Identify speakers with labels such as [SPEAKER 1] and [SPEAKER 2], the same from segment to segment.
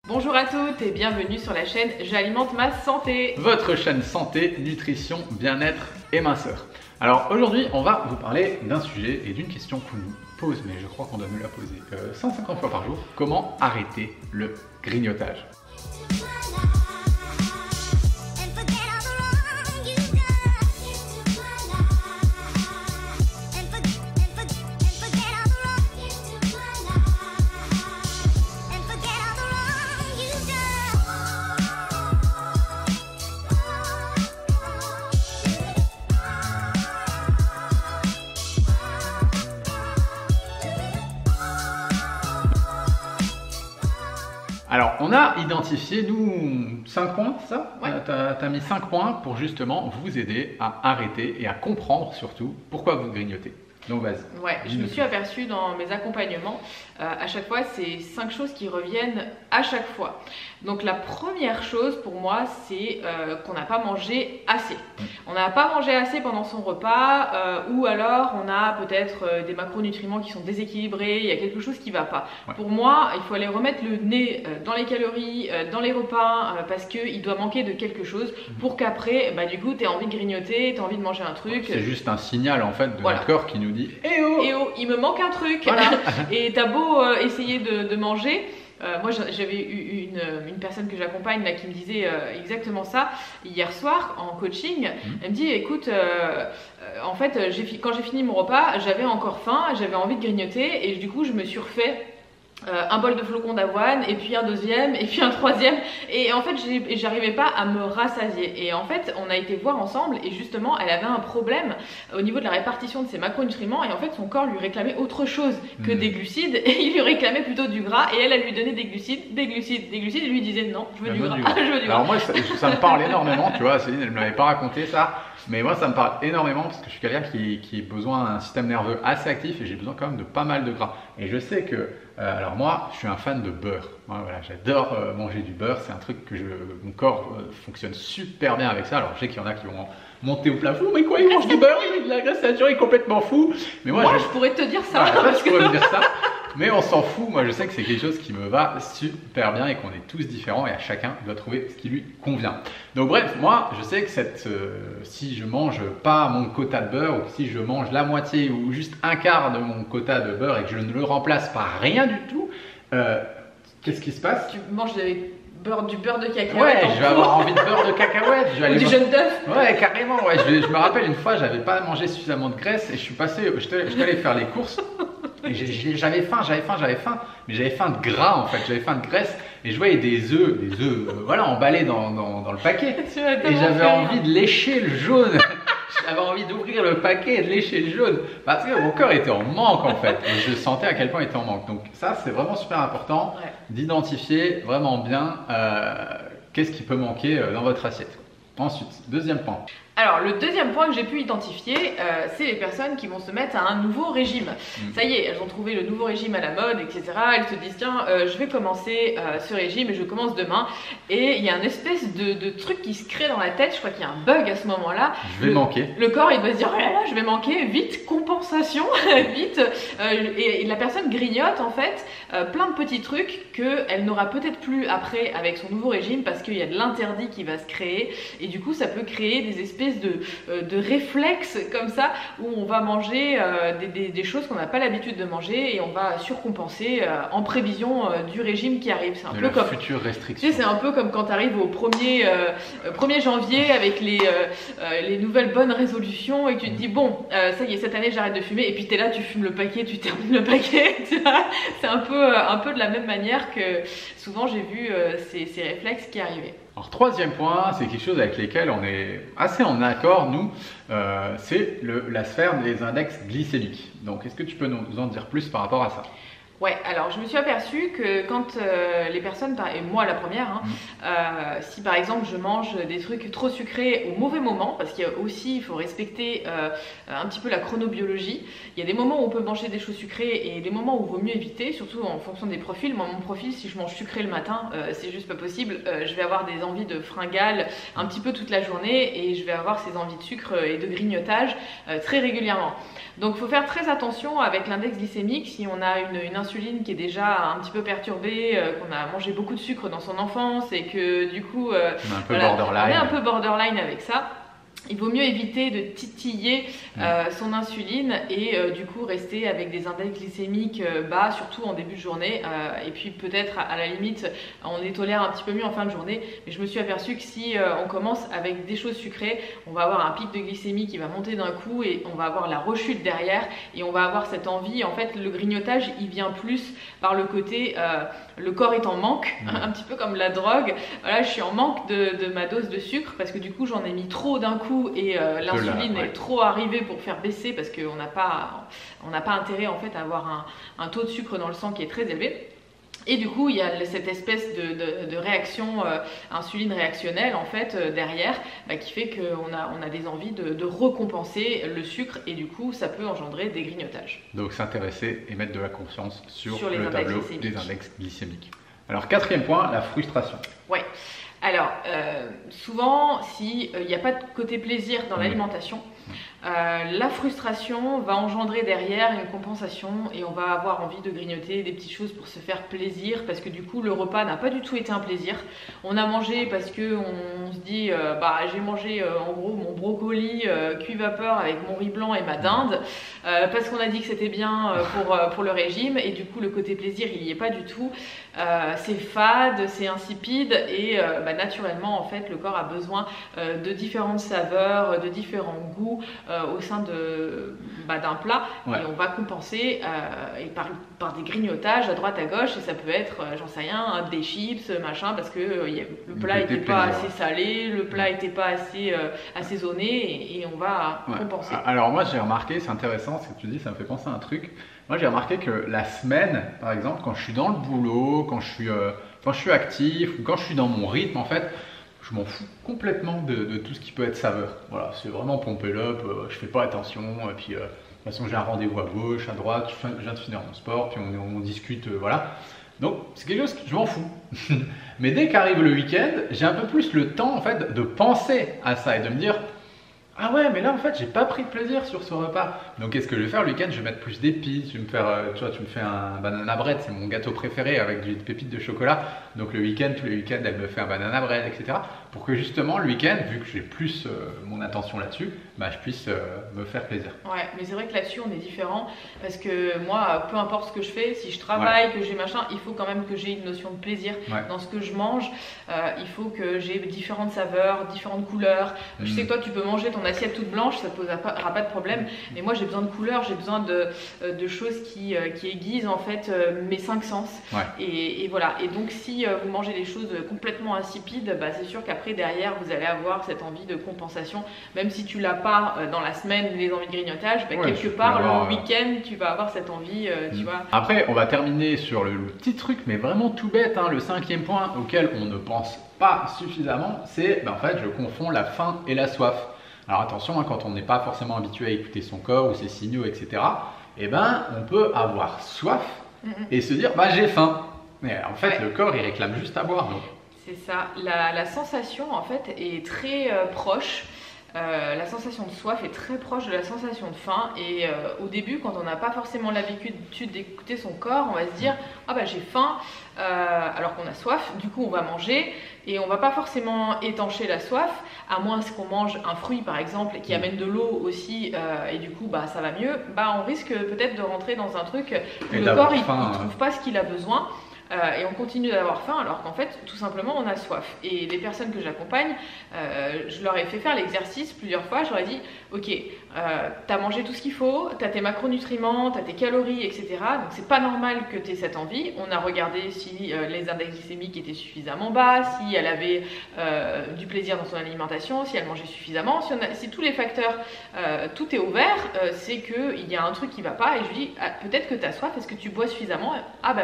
[SPEAKER 1] Bonjour à toutes et bienvenue sur la chaîne J'alimente ma santé.
[SPEAKER 2] Votre chaîne santé, nutrition, bien-être et minceur. Alors aujourd'hui, on va vous parler d'un sujet et d'une question qu'on nous pose, mais je crois qu'on doit nous la poser 150 fois par jour. Comment arrêter le grignotage ? Alors, on a identifié, nous, 5 points, c'est ça ?
[SPEAKER 1] Ouais.
[SPEAKER 2] Tu as mis 5 points pour justement vous aider à arrêter et à comprendre surtout pourquoi vous grignotez. Donc, vas-y.
[SPEAKER 1] Ouais, je me suis aperçue dans mes accompagnements, à chaque fois, c'est 5 choses qui reviennent à chaque fois. Donc, la première chose pour moi, c'est qu'on n'a pas mangé assez. On n'a pas mangé assez pendant son repas, ou alors on a peut-être des macronutriments qui sont déséquilibrés, il y a quelque chose qui ne va pas.
[SPEAKER 2] Ouais.
[SPEAKER 1] Pour moi, il faut aller remettre le nez dans les calories, dans les repas, parce qu'il doit manquer de quelque chose pour qu'après, du coup, tu aies envie de grignoter, tu as envie de manger un truc.
[SPEAKER 2] C'est juste un signal en fait de
[SPEAKER 1] Voilà.
[SPEAKER 2] notre corps qui nous dit « Eh oh !»
[SPEAKER 1] Et oh, il me manque un truc.
[SPEAKER 2] Voilà.
[SPEAKER 1] Et t'as beau essayer de manger. Moi, j'avais eu une personne que j'accompagne là qui me disait exactement ça hier soir en coaching. Elle me dit, écoute, en fait, quand j'ai fini mon repas, j'avais encore faim, j'avais envie de grignoter et du coup, je me suis refait un bol de flocons d'avoine et puis un deuxième et puis un troisième et en fait j'arrivais pas à me rassasier et en fait on a été voir ensemble et justement elle avait un problème au niveau de la répartition de ses macronutriments et en fait son corps lui réclamait autre chose que des glucides et il lui réclamait plutôt du gras et elle lui donnait des glucides et lui disait non je veux du gras. Je veux du gras.
[SPEAKER 2] Alors moi ça me parle énormément, tu vois, Céline elle ne me l'avait pas raconté ça. Mais moi, ça me parle énormément parce que je suis quelqu'un qui a besoin d'un système nerveux assez actif et j'ai besoin quand même de pas mal de gras. Et je sais que, alors moi, je suis un fan de beurre. Voilà, j'adore manger du beurre. C'est un truc que mon corps fonctionne super bien avec ça. Alors je sais qu'il y en a qui vont monter au plafond. Mais quoi, il mange du beurre, il met de la graisse saturée, il est complètement fou. Mais moi,
[SPEAKER 1] je pourrais te dire ça.
[SPEAKER 2] Voilà, je pourrais me dire ça. Mais on s'en fout, moi je sais que c'est quelque chose qui me va super bien et qu'on est tous différents et à chacun doit trouver ce qui lui convient. Donc bref, moi je sais que si je mange pas mon quota de beurre ou si je mange la moitié ou juste un quart de mon quota de beurre et que je ne le remplace par rien du tout, qu'est-ce qui se passe?
[SPEAKER 1] Tu manges du beurre de cacahuète.
[SPEAKER 2] Ouais, je vais avoir envie de beurre de cacahuète. Je vais aller
[SPEAKER 1] du jaune d'œuf.
[SPEAKER 2] Ouais, carrément. Ouais. Je me rappelle une fois, j'avais pas mangé suffisamment de graisse et je suis allé faire les courses. Et j'avais faim, mais j'avais faim de gras en fait, j'avais faim de graisse et je voyais des œufs, voilà, emballés dans le paquet. Et j'avais envie de lécher le jaune. J'avais envie d'ouvrir le paquet et de lécher le jaune parce que mon cœur était en manque en fait. Et je sentais à quel point il était en manque. Donc ça, c'est vraiment super important d'identifier vraiment bien qu'est-ce qui peut manquer dans votre assiette. Ensuite, deuxième point.
[SPEAKER 1] Alors, le deuxième point que j'ai pu identifier, c'est les personnes qui vont se mettre à un nouveau régime. Ça y est, elles ont trouvé le nouveau régime à la mode, etc. Elles se disent, tiens, je vais commencer ce régime et je commence demain. Et il y a une espèce de truc qui se crée dans la tête. Je crois qu'il y a un bug à ce moment-là.
[SPEAKER 2] Je vais manquer.
[SPEAKER 1] Le corps, il va se dire, oh là là, je vais manquer. Vite, compensation, vite. Et la personne grignote, en fait, plein de petits trucs qu'elle n'aura peut-être plus après avec son nouveau régime parce qu'il y a de l'interdit qui va se créer. Et du coup, ça peut créer des espèces de réflexes comme ça où on va manger des choses qu'on n'a pas l'habitude de manger et on va surcompenser en prévision du régime qui arrive. C'est un peu comme
[SPEAKER 2] future restriction.
[SPEAKER 1] Tu sais, c'est un peu comme quand tu arrives au 1er janvier avec les nouvelles bonnes résolutions et que tu te dis bon, ça y est, cette année j'arrête de fumer et puis tu es là, tu fumes le paquet, tu termines le paquet. C'est un peu de la même manière que souvent j'ai vu ces réflexes qui arrivaient.
[SPEAKER 2] Alors troisième point, c'est quelque chose avec lequel on est assez en accord, nous, c'est la sphère des index glycémiques. Donc est-ce que tu peux nous en dire plus par rapport à ça ?
[SPEAKER 1] Ouais, alors je me suis aperçue que quand les personnes, et moi la première, si par exemple je mange des trucs trop sucrés au mauvais moment, parce qu'il y a aussi, il faut respecter un petit peu la chronobiologie, il y a des moments où on peut manger des choses sucrées et des moments où il vaut mieux éviter, surtout en fonction des profils. Moi mon profil, si je mange sucré le matin, c'est juste pas possible, je vais avoir des envies de fringales un petit peu toute la journée et je vais avoir ces envies de sucre et de grignotage très régulièrement. Donc il faut faire très attention avec l'index glycémique si on a une insuline qui est déjà un petit peu perturbée, qu'on a mangé beaucoup de sucre dans son enfance et que du coup,
[SPEAKER 2] on est
[SPEAKER 1] un peu borderline avec ça. Il vaut mieux éviter de titiller son insuline et du coup rester avec des index glycémiques bas, surtout en début de journée. Et puis peut-être à la limite, on les tolère un petit peu mieux en fin de journée. Mais je me suis aperçue que si on commence avec des choses sucrées, on va avoir un pic de glycémie qui va monter d'un coup et on va avoir la rechute derrière et on va avoir cette envie. En fait, le grignotage, il vient plus par le côté le corps est en manque, un petit peu comme la drogue. Voilà, je suis en manque de ma dose de sucre parce que du coup j'en ai mis trop d'un coup et l'insuline est trop arrivée pour faire baisser parce qu'on n'a pas intérêt en fait à avoir un taux de sucre dans le sang qui est très élevé. Et du coup, il y a cette espèce de réaction insuline réactionnelle en fait derrière qui fait qu'on a des envies de recompenser le sucre et du coup, ça peut engendrer des grignotages.
[SPEAKER 2] Donc s'intéresser et mettre de la conscience sur le
[SPEAKER 1] les
[SPEAKER 2] tableau des index glycémiques. Alors 4e point, la frustration.
[SPEAKER 1] Ouais. Alors, souvent, s'il n'y a pas de côté plaisir dans l'alimentation, la frustration va engendrer derrière une compensation et on va avoir envie de grignoter des petites choses pour se faire plaisir parce que du coup, le repas n'a pas du tout été un plaisir. On a mangé parce qu'on se dit, j'ai mangé en gros mon brocoli cuit vapeur avec mon riz blanc et ma dinde parce qu'on a dit que c'était bien pour le régime et du coup, le côté plaisir, il n'y est pas du tout. C'est fade, c'est insipide et naturellement en fait le corps a besoin de différentes saveurs, de différents goûts au sein d'un plat et on va compenser et par des grignotages à droite à gauche et ça peut être, j'en sais rien, des chips, machin parce que le plat n'était pas assez salé, le plat n'était pas assez assaisonné et on va compenser.
[SPEAKER 2] Alors moi j'ai remarqué, c'est intéressant ce que tu dis, ça me fait penser à un truc. Moi j'ai remarqué que la semaine, par exemple, quand je suis dans le boulot, quand je suis actif ou quand je suis dans mon rythme, en fait, je m'en fous complètement de tout ce qui peut être saveur. Voilà, c'est vraiment pomper l'up, je fais pas attention. Et puis de toute façon j'ai un rendez-vous à gauche, à droite, je viens de finir mon sport, puis on discute, voilà. Donc c'est quelque chose que je m'en fous. Mais dès qu'arrive le week-end, j'ai un peu plus le temps en fait de penser à ça et de me dire ah ouais, mais là en fait, j'ai pas pris de plaisir sur ce repas. Donc, qu'est-ce que je vais faire le week-end? Je vais mettre plus d'épices. Je vais me faire, tu me fais un banana bread, c'est mon gâteau préféré avec des pépites de chocolat. Donc, le week-end, tous les week-ends, elle me fait un banana bread, etc. Pour que justement, le week-end, vu que j'ai plus mon attention là-dessus, je puisse me faire plaisir.
[SPEAKER 1] Ouais, mais c'est vrai que là-dessus, on est différent parce que moi, peu importe ce que je fais, si je travaille, que j'ai machin, il faut quand même que j'ai une notion de plaisir dans ce que je mange. Il faut que j'ai différentes saveurs, différentes couleurs. Je sais que toi, tu peux manger ton assiette toute blanche, ça ne te posera pas de problème. Mais moi, j'ai besoin de couleurs, j'ai besoin de choses qui aiguisent en fait mes 5 sens. Et voilà. Et donc, si vous mangez des choses complètement insipides, c'est sûr qu'après, derrière, vous allez avoir cette envie de compensation. Même si tu l'as pas dans la semaine, les envies de grignotage, quelque part, le week-end, tu vas avoir cette envie, tu vois.
[SPEAKER 2] Après, on va terminer sur le petit truc, mais vraiment tout bête, hein, le 5e point auquel on ne pense pas suffisamment, c'est en fait, je confonds la faim et la soif. Alors attention, quand on n'est pas forcément habitué à écouter son corps ou ses signaux, etc., on peut avoir soif et se dire j'ai faim. Mais en fait, le corps, il réclame juste à boire.
[SPEAKER 1] C'est ça. La sensation, en fait, est très proche. La sensation de soif est très proche de la sensation de faim et au début quand on n'a pas forcément l'habitude d'écouter son corps, on va se dire j'ai faim alors qu'on a soif, du coup on va manger et on va pas forcément étancher la soif à moins qu'on mange un fruit par exemple qui amène de l'eau aussi et du coup ça va mieux, on risque peut-être de rentrer dans un truc où le corps il trouve pas ce qu'il a besoin. Et on continue d'avoir faim alors qu'en fait tout simplement on a soif et les personnes que j'accompagne je leur ai fait faire l'exercice plusieurs fois, je leur ai dit ok t'as mangé tout ce qu'il faut, t'as tes macronutriments, t'as tes calories etc, donc c'est pas normal que t'aies cette envie. On a regardé si les index glycémiques étaient suffisamment bas, si elle avait du plaisir dans son alimentation, si elle mangeait suffisamment, si tous les facteurs tout est au vert, c'est qu'il y a un truc qui va pas et je lui dis peut-être que t'as soif, est-ce que tu bois suffisamment?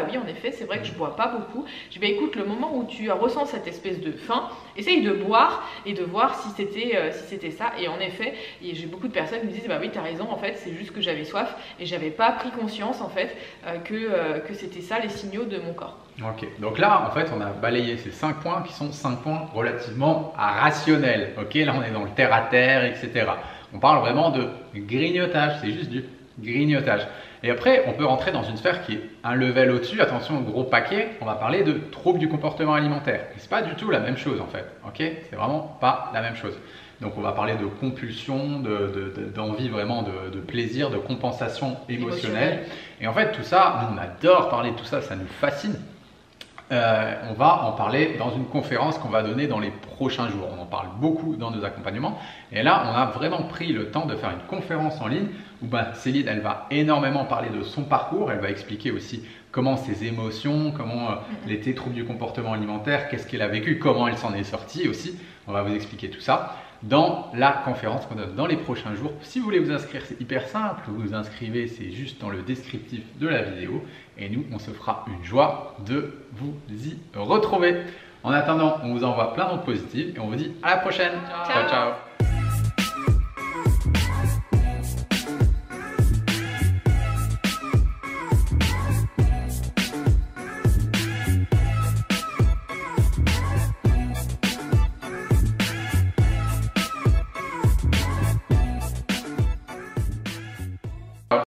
[SPEAKER 1] Oui en effet c'est vrai que je bois pas beaucoup. Je dis écoute, le moment où tu ressens cette espèce de faim, essaye de boire et de voir si c'était ça. Et en effet, j'ai beaucoup de personnes qui me disent oui, tu as raison, en fait, c'est juste que j'avais soif et j'avais pas pris conscience en fait que c'était ça les signaux de mon corps.
[SPEAKER 2] Ok, donc là en fait on a balayé ces 5 points qui sont 5 points relativement rationnels. Ok, là on est dans le terre à terre, etc. On parle vraiment de grignotage, c'est juste du grignotage. Et après, on peut rentrer dans une sphère qui est un level au-dessus. Attention, gros paquet, on va parler de troubles du comportement alimentaire. Et c'est pas du tout la même chose en fait. Ok, c'est vraiment pas la même chose. Donc on va parler de compulsion, d'envie vraiment de plaisir, de compensation émotionnelle. Et en fait, tout ça, nous on adore parler de tout ça, ça nous fascine. On va en parler dans une conférence qu'on va donner dans les prochains jours. On en parle beaucoup dans nos accompagnements. Et là, on a vraiment pris le temps de faire une conférence en ligne où Céline, elle va énormément parler de son parcours. Elle va expliquer aussi comment ses émotions, comment les troubles du comportement alimentaire, qu'est-ce qu'elle a vécu, comment elle s'en est sortie aussi. On va vous expliquer tout ça dans la conférence qu'on donne dans les prochains jours. Si vous voulez vous inscrire, c'est hyper simple. Vous vous inscrivez, c'est juste dans le descriptif de la vidéo. Et nous, on se fera une joie de vous y retrouver. En attendant, on vous envoie plein d'autres positifs et on vous dit à la prochaine.
[SPEAKER 1] Ciao, ciao.